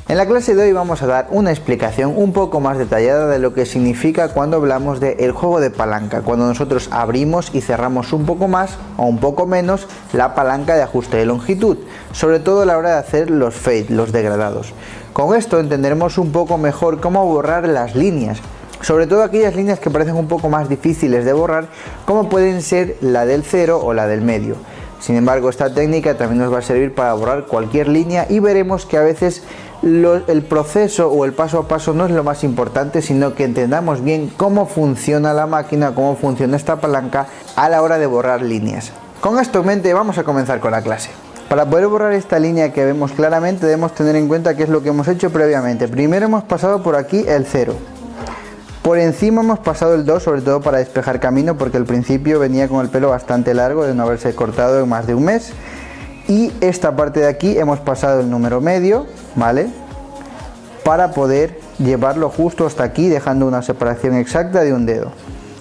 En la clase de hoy vamos a dar una explicación un poco más detallada de lo que significa cuando hablamos del juego de palanca, cuando nosotros abrimos y cerramos un poco más o un poco menos la palanca de ajuste de longitud, sobre todo a la hora de hacer los fade, los degradados. Con esto entenderemos un poco mejor cómo borrar las líneas, sobre todo aquellas líneas que parecen un poco más difíciles de borrar, como pueden ser la del cero o la del medio. Sin embargo, esta técnica también nos va a servir para borrar cualquier línea y veremos que a veces el proceso o el paso a paso no es lo más importante, sino que entendamos bien cómo funciona la máquina, cómo funciona esta palanca a la hora de borrar líneas. Con esto en mente vamos a comenzar con la clase. Para poder borrar esta línea que vemos claramente debemos tener en cuenta qué es lo que hemos hecho previamente. Primero hemos pasado por aquí el 0. Por encima hemos pasado el 2, sobre todo para despejar camino, porque al principio venía con el pelo bastante largo de no haberse cortado en más de un mes. Y esta parte de aquí hemos pasado el número medio, ¿vale? Para poder llevarlo justo hasta aquí, dejando una separación exacta de un dedo.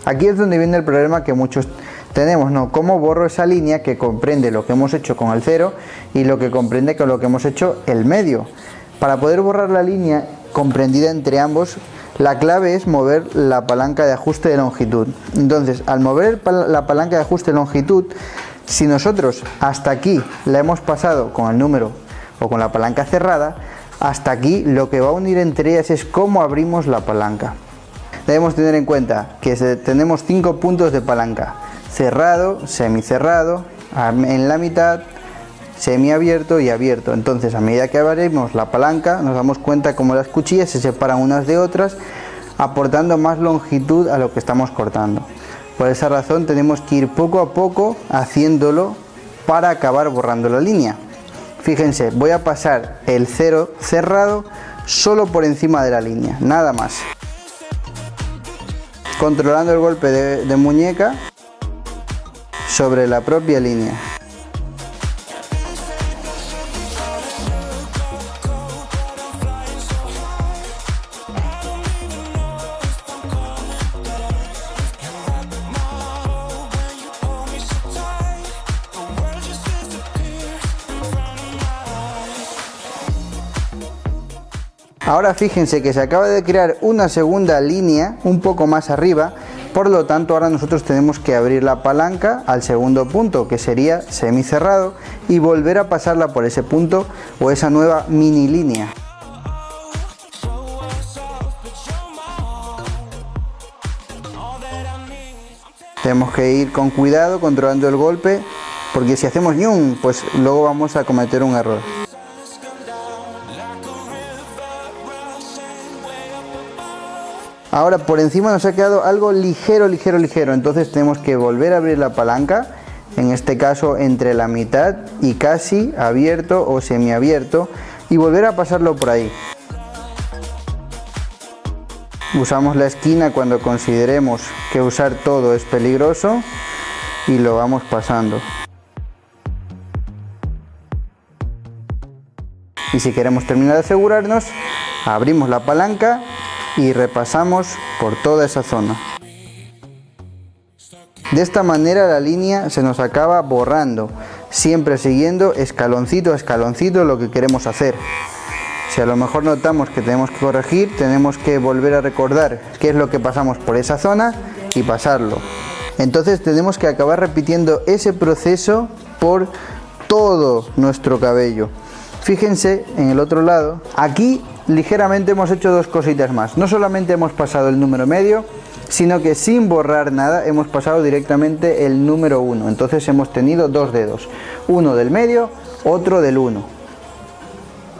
Aquí es donde viene el problema que muchos tenemos, ¿no? ¿Cómo borro esa línea que comprende lo que hemos hecho con el 0 y lo que comprende con lo que hemos hecho el medio? Para poder borrar la línea comprendida entre ambos, la clave es mover la palanca de ajuste de longitud. Entonces, al mover la palanca de ajuste de longitud, si nosotros hasta aquí la hemos pasado con el número o con la palanca cerrada, hasta aquí lo que va a unir entre ellas es cómo abrimos la palanca. Debemos tener en cuenta que tenemos 5 puntos de palanca: cerrado, semicerrado, en la mitad, semiabierto y abierto. Entonces, a medida que abrimos la palanca nos damos cuenta cómo las cuchillas se separan unas de otras, aportando más longitud a lo que estamos cortando. Por esa razón tenemos que ir poco a poco haciéndolo para acabar borrando la línea. Fíjense, voy a pasar el 0 cerrado solo por encima de la línea, nada más, controlando el golpe de muñeca sobre la propia línea. Ahora fíjense que se acaba de crear una segunda línea un poco más arriba, por lo tanto ahora nosotros tenemos que abrir la palanca al segundo punto, que sería semicerrado, y volver a pasarla por ese punto o esa nueva mini línea. Tenemos que ir con cuidado controlando el golpe, porque si hacemos ñum, pues luego vamos a cometer un error. Ahora por encima nos ha quedado algo ligero, entonces tenemos que volver a abrir la palanca, en este caso entre la mitad y casi abierto o semiabierto, y volver a pasarlo por ahí. Usamos la esquina cuando consideremos que usar todo es peligroso y lo vamos pasando. Y si queremos terminar de asegurarnos, abrimos la palanca y repasamos por toda esa zona. De esta manera la línea se nos acaba borrando, siempre siguiendo escaloncito a escaloncito lo que queremos hacer. Si a lo mejor notamos que tenemos que corregir, tenemos que volver a recordar qué es lo que pasamos por esa zona y pasarlo. Entonces tenemos que acabar repitiendo ese proceso por todo nuestro cabello. Fíjense en el otro lado, aquí ligeramente hemos hecho dos cositas más. No solamente hemos pasado el número medio, sino que sin borrar nada hemos pasado directamente el número 1. Entonces hemos tenido dos dedos, uno del medio, otro del 1.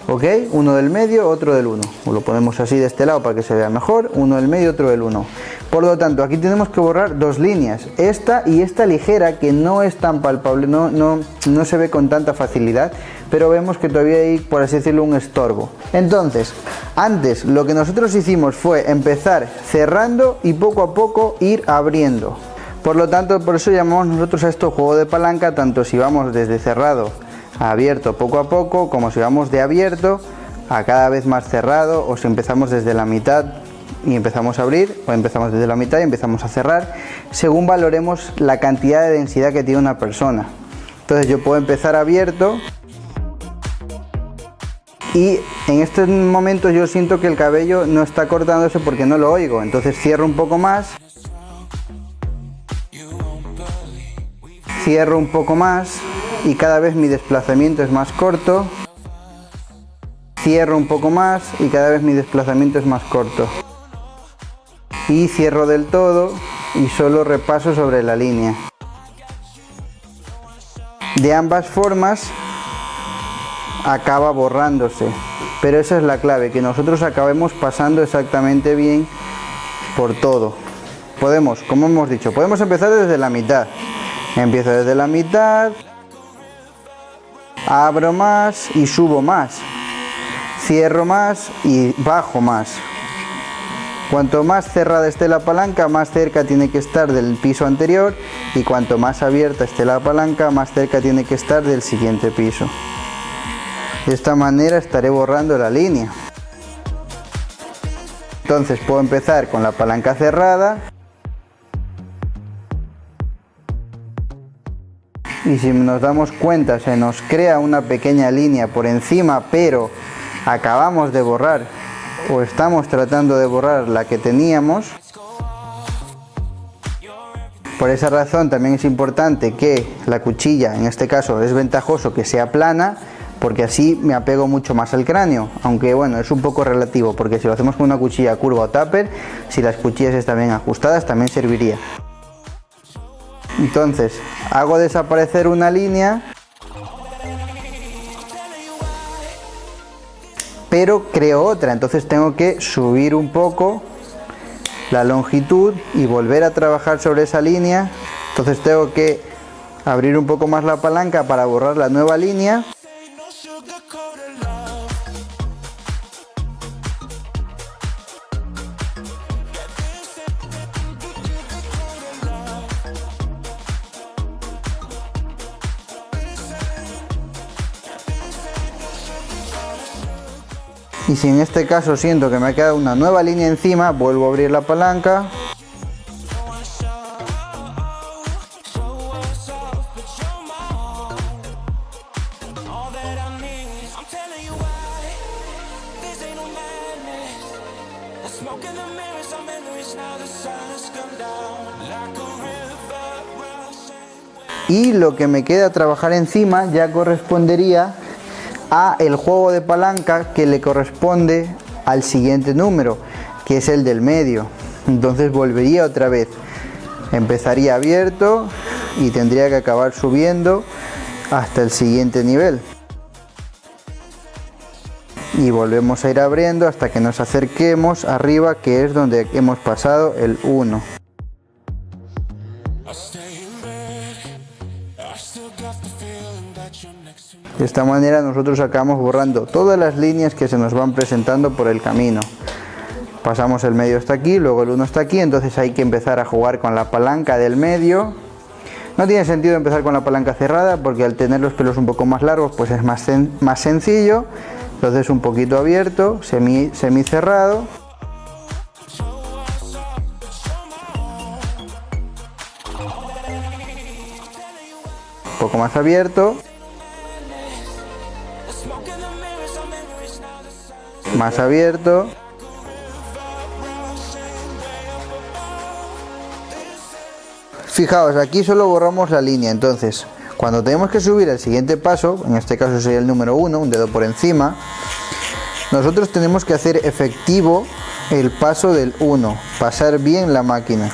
¿Ok? Uno del medio, otro del 1. Lo ponemos así de este lado para que se vea mejor. Uno del medio, otro del 1. Por lo tanto, aquí tenemos que borrar dos líneas. Esta y esta ligera, que no es tan palpable, no se ve con tanta facilidad, pero vemos que todavía hay, por así decirlo, un estorbo. Entonces, antes lo que nosotros hicimos fue empezar cerrando y poco a poco ir abriendo. Por lo tanto, por eso llamamos nosotros a esto juego de palanca, tanto si vamos desde cerrado a abierto poco a poco, como si vamos de abierto a cada vez más cerrado, o si empezamos desde la mitad y empezamos a abrir, o empezamos desde la mitad y empezamos a cerrar, según valoremos la cantidad de densidad que tiene una persona. Entonces yo puedo empezar abierto y en estos momentos yo siento que el cabello no está cortándose porque no lo oigo. Entonces cierro un poco más, cierro un poco más y cada vez mi desplazamiento es más corto. Cierro un poco más y cada vez mi desplazamiento es más corto. Y cierro del todo y solo repaso sobre la línea. De ambas formas acaba borrándose, pero esa es la clave, que nosotros acabemos pasando exactamente bien por todo. Podemos, como hemos dicho, podemos empezar desde la mitad. Empiezo desde la mitad, abro más y subo más. Cierro más y bajo más. Cuanto más cerrada esté la palanca, más cerca tiene que estar del piso anterior, y cuanto más abierta esté la palanca, más cerca tiene que estar del siguiente piso. De esta manera estaré borrando la línea. Entonces puedo empezar con la palanca cerrada. Y si nos damos cuenta, se nos crea una pequeña línea por encima, pero acabamos de borrar o estamos tratando de borrar la que teníamos. Por esa razón también es importante que la cuchilla, en este caso es ventajoso que sea plana, porque así me apego mucho más al cráneo, aunque bueno, es un poco relativo, porque si lo hacemos con una cuchilla curva o tupper, si las cuchillas están bien ajustadas también serviría. Entonces hago desaparecer una línea, pero creo otra, entonces tengo que subir un poco la longitud y volver a trabajar sobre esa línea. Entonces tengo que abrir un poco más la palanca para borrar la nueva línea. Y si en este caso siento que me ha quedado una nueva línea encima, vuelvo a abrir la palanca. Y lo que me queda trabajar encima ya correspondería a el juego de palanca que le corresponde al siguiente número, que es el del medio. Entonces volvería otra vez, empezaría abierto y tendría que acabar subiendo hasta el siguiente nivel, y volvemos a ir abriendo hasta que nos acerquemos arriba, que es donde hemos pasado el 1. De esta manera nosotros acabamos borrando todas las líneas que se nos van presentando por el camino. Pasamos el medio hasta aquí, luego el 1 está aquí, entonces hay que empezar a jugar con la palanca del medio. No tiene sentido empezar con la palanca cerrada porque al tener los pelos un poco más largos pues es más sencillo. Entonces un poquito abierto, semicerrado. Un poco más abierto. Más abierto. Fijaos, aquí solo borramos la línea, entonces cuando tenemos que subir al siguiente paso, en este caso sería el número 1, un dedo por encima, nosotros tenemos que hacer efectivo el paso del 1, pasar bien la máquina.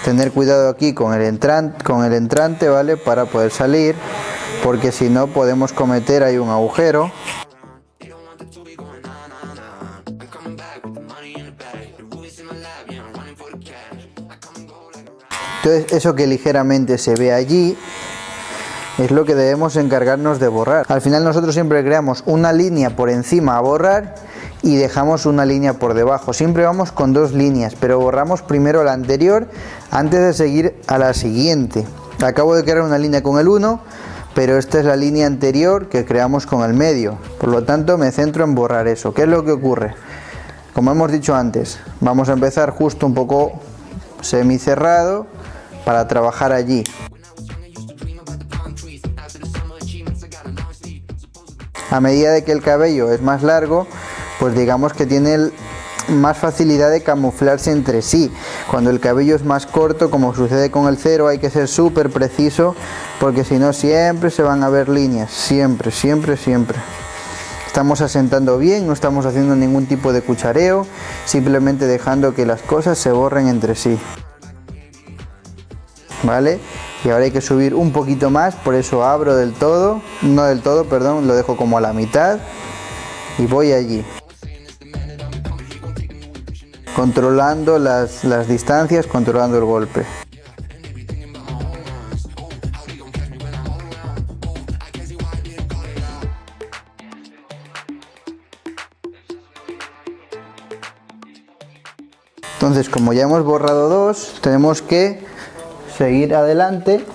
Tener cuidado aquí con el entrante, ¿vale? Para poder salir, porque si no podemos cometer ahí un agujero. Entonces eso que ligeramente se ve allí es lo que debemos encargarnos de borrar. Al final nosotros siempre creamos una línea por encima a borrar y dejamos una línea por debajo. Siempre vamos con dos líneas, pero borramos primero la anterior antes de seguir a la siguiente. Acabo de crear una línea con el 1, pero esta es la línea anterior que creamos con el medio. Por lo tanto me centro en borrar eso. ¿Qué es lo que ocurre? Como hemos dicho antes, vamos a empezar justo un poco semicerrado para trabajar allí. A medida de que el cabello es más largo, pues digamos que tiene más facilidad de camuflarse entre sí. Cuando el cabello es más corto, como sucede con el cero, hay que ser súper preciso, porque si no siempre se van a ver líneas, siempre. Estamos asentando bien, no estamos haciendo ningún tipo de cuchareo, simplemente dejando que las cosas se borren entre sí. ¿Vale? Y ahora hay que subir un poquito más, por eso abro del todo, no del todo, perdón, lo dejo como a la mitad y voy allí. Controlando las distancias, controlando el golpe. Entonces, como ya hemos borrado dos, tenemos que seguir adelante,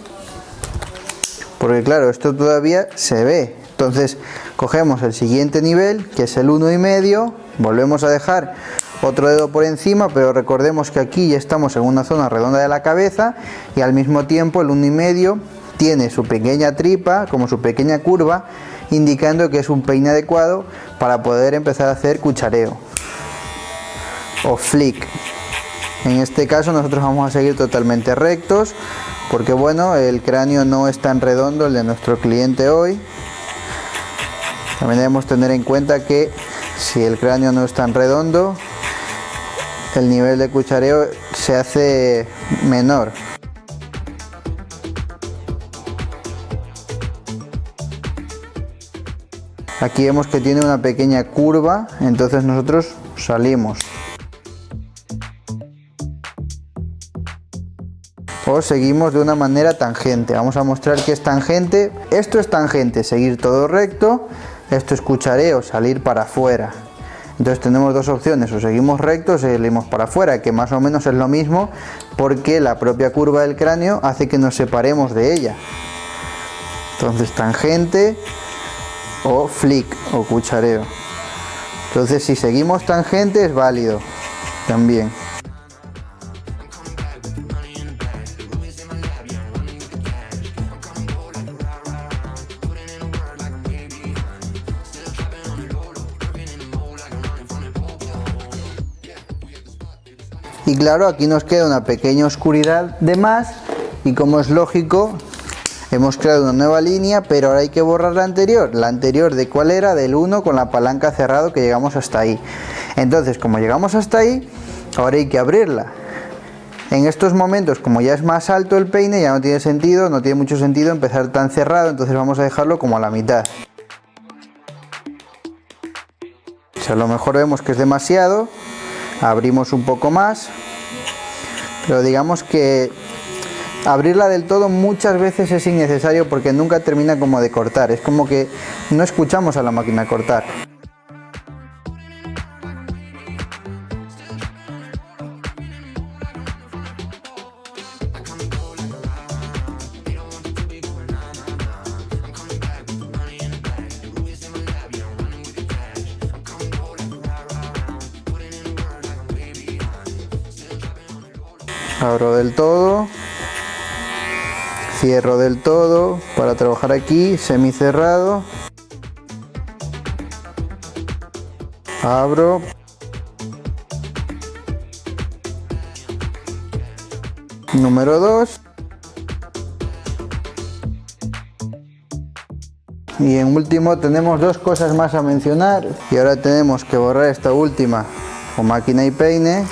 porque claro, esto todavía se ve. Entonces, cogemos el siguiente nivel, que es el 1,5, volvemos a dejar otro dedo por encima, pero recordemos que aquí ya estamos en una zona redonda de la cabeza y al mismo tiempo el 1,5 tiene su pequeña tripa, como su pequeña curva, indicando que es un peine adecuado para poder empezar a hacer cuchareo o flick. En este caso nosotros vamos a seguir totalmente rectos, porque bueno, el cráneo no es tan redondo el de nuestro cliente hoy. También debemos tener en cuenta que si el cráneo no es tan redondo, el nivel de cuchareo se hace menor. Aquí vemos que tiene una pequeña curva, entonces nosotros salimos. O seguimos de una manera tangente. Vamos a mostrar que es tangente. Esto es tangente, seguir todo recto. Esto es cuchareo, salir para afuera. Entonces tenemos dos opciones, o seguimos rectos o salimos para afuera, que más o menos es lo mismo, porque la propia curva del cráneo hace que nos separemos de ella. Entonces tangente o flick o cuchareo. Entonces si seguimos tangente es válido también. Y claro, aquí nos queda una pequeña oscuridad de más y como es lógico, hemos creado una nueva línea, pero ahora hay que borrar la anterior. La anterior, ¿de cuál era? Del 1 con la palanca cerrado, que llegamos hasta ahí. Entonces, como llegamos hasta ahí, ahora hay que abrirla. En estos momentos, como ya es más alto el peine, ya no tiene sentido, no tiene mucho sentido empezar tan cerrado, entonces vamos a dejarlo como a la mitad. Si a lo mejor vemos que es demasiado, abrimos un poco más, pero digamos que abrirla del todo muchas veces es innecesario porque nunca termina como de cortar, es como que no escuchamos a la máquina cortar. Abro del todo, cierro del todo para trabajar aquí, semicerrado, abro, número 2 y en último tenemos dos cosas más a mencionar y ahora tenemos que borrar esta última con máquina y peine.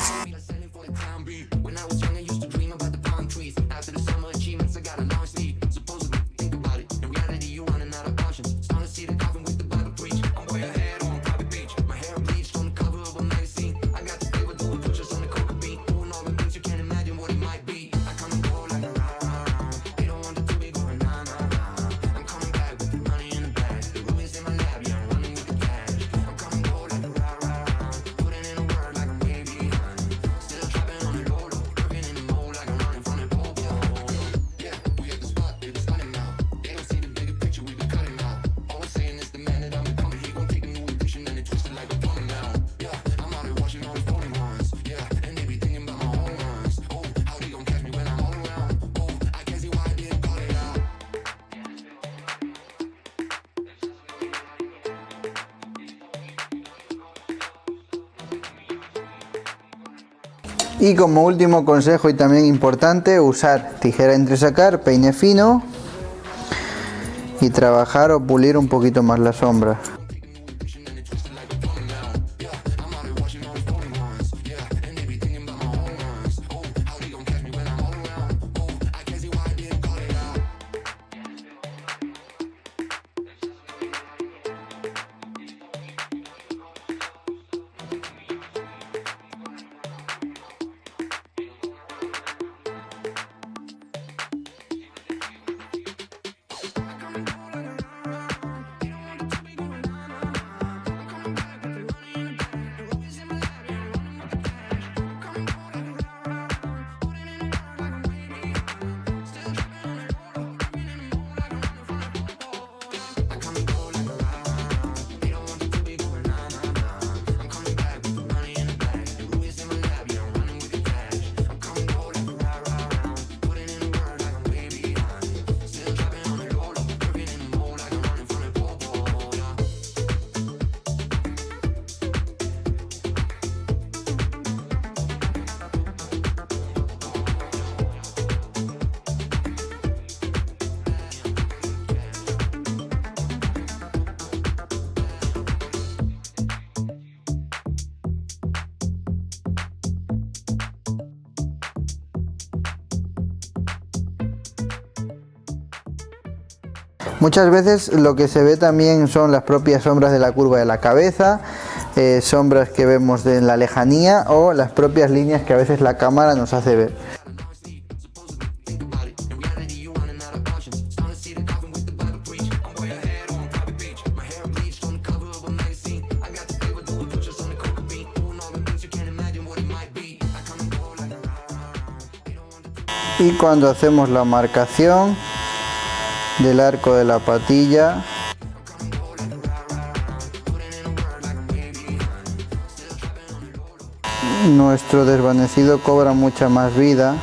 Y como último consejo y también importante, usar tijera entresacar, peine fino y trabajar o pulir un poquito más la sombra. Muchas veces lo que se ve también son las propias sombras de la curva de la cabeza, sombras que vemos en la lejanía o las propias líneas que a veces la cámara nos hace ver. Y cuando hacemos la marcación del arco de la patilla, nuestro desvanecido cobra mucha más vida.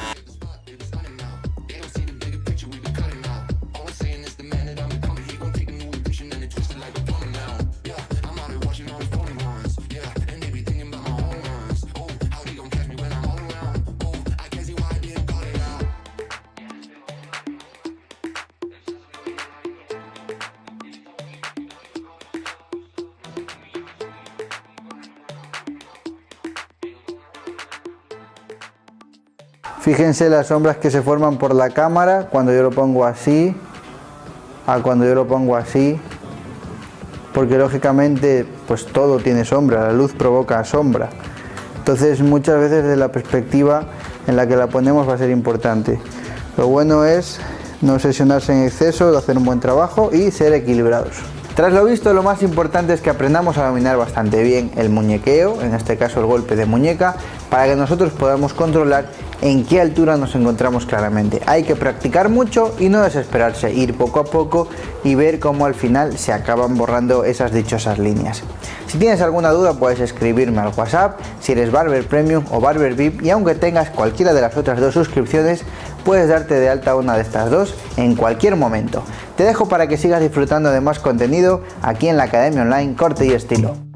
Fíjense las sombras que se forman por la cámara cuando yo lo pongo así, a cuando yo lo pongo así, porque lógicamente pues todo tiene sombra, la luz provoca sombra. Entonces muchas veces de la perspectiva en la que la ponemos va a ser importante. Lo bueno es no obsesionarse en exceso, hacer un buen trabajo y ser equilibrados. Tras lo visto, lo más importante es que aprendamos a dominar bastante bien el muñequeo, en este caso el golpe de muñeca, para que nosotros podamos controlar en qué altura nos encontramos claramente. Hay que practicar mucho y no desesperarse, ir poco a poco y ver cómo al final se acaban borrando esas dichosas líneas. Si tienes alguna duda puedes escribirme al WhatsApp, si eres Barber Premium o Barber VIP, y aunque tengas cualquiera de las otras dos suscripciones, puedes darte de alta una de estas dos en cualquier momento. Te dejo para que sigas disfrutando de más contenido aquí en la Academia Online Corte y Estilo.